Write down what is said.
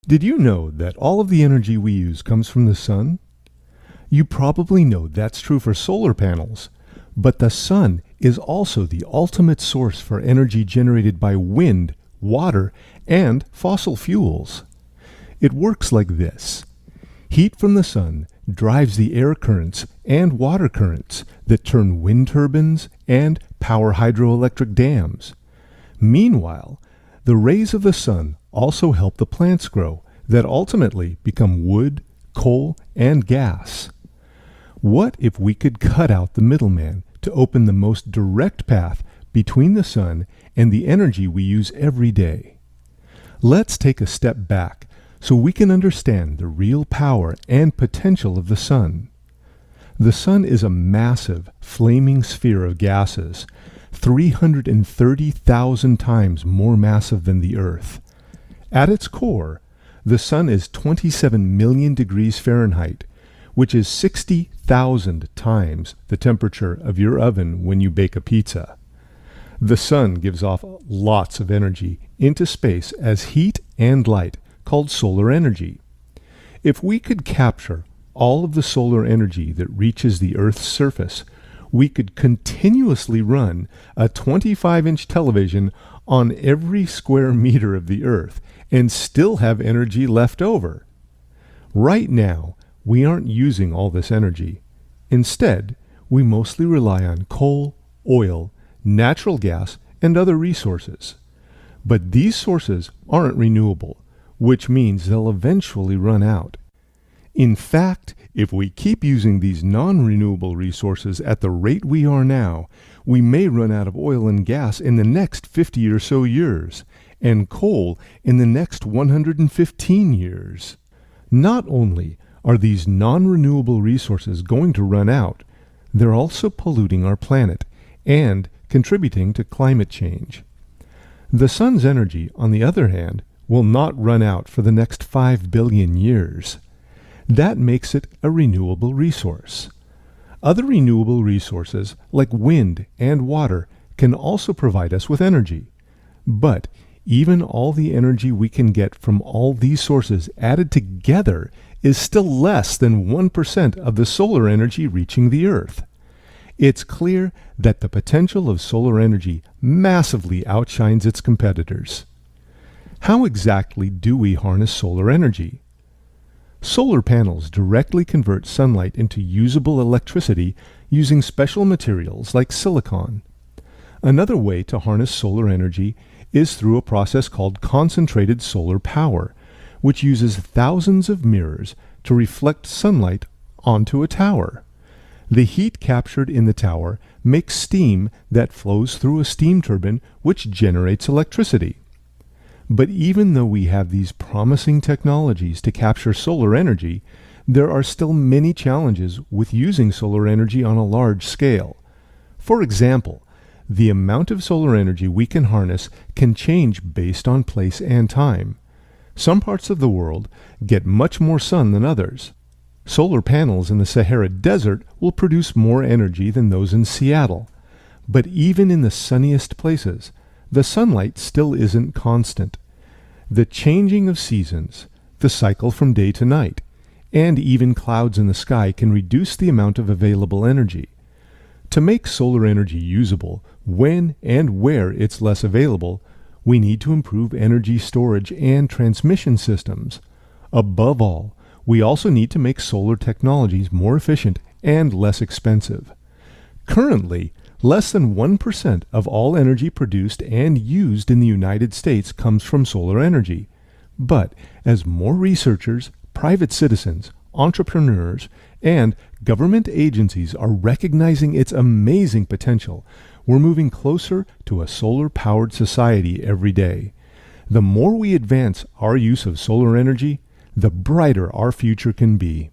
Did you know that all of the energy we use comes from the sun? You probably know that's true for solar panels, but the sun is also the ultimate source for energy generated by wind, water, and fossil fuels. It works like this. Heat from the sun drives the air currents and water currents that turn wind turbines and power hydroelectric dams. Meanwhile, the rays of the sun also help the plants grow that ultimately become wood, coal, and gas. What if we could cut out the middleman to open the most direct path between the sun and the energy we use every day? Let's take a step back so we can understand the real power and potential of the sun. The sun is a massive, flaming sphere of gases, 330,000 times more massive than the Earth. At its core, the sun is 27 million degrees Fahrenheit, which is 60,000 times the temperature of your oven when you bake a pizza. The sun gives off lots of energy into space as heat and light, called solar energy. If we could capture all of the solar energy that reaches the Earth's surface, we could continuously run a 25-inch television on every square meter of the Earth and still have energy left over. Right now, we aren't using all this energy. Instead, we mostly rely on coal, oil, natural gas, and other resources. But these sources aren't renewable, which means they'll eventually run out. In fact, if we keep using these non-renewable resources at the rate we are now, we may run out of oil and gas in the next 50 or so years, and coal in the next 115 years. Not only are these non-renewable resources going to run out, they're also polluting our planet and contributing to climate change. The sun's energy, on the other hand, will not run out for the next 5 billion years. That makes it a renewable resource. Other renewable resources, like wind and water, can also provide us with energy. But even all the energy we can get from all these sources added together is still less than 1% of the solar energy reaching the Earth. It's clear that the potential of solar energy massively outshines its competitors. How exactly do we harness solar energy? Solar panels directly convert sunlight into usable electricity using special materials like silicon. Another way to harness solar energy is through a process called concentrated solar power, which uses thousands of mirrors to reflect sunlight onto a tower. The heat captured in the tower makes steam that flows through a steam turbine which generates electricity. But even though we have these promising technologies to capture solar energy, there are still many challenges with using solar energy on a large scale. For example, the amount of solar energy we can harness can change based on place and time. Some parts of the world get much more sun than others. Solar panels in the Sahara Desert will produce more energy than those in Seattle. But even in the sunniest places, the sunlight still isn't constant. The changing of seasons, the cycle from day to night, and even clouds in the sky can reduce the amount of available energy. To make solar energy usable when and where it's less available, we need to improve energy storage and transmission systems. Above all, we also need to make solar technologies more efficient and less expensive. Currently, less than 1% of all energy produced and used in the United States comes from solar energy. But as more researchers, private citizens, entrepreneurs, and government agencies are recognizing its amazing potential, we're moving closer to a solar-powered society every day. The more we advance our use of solar energy, the brighter our future can be.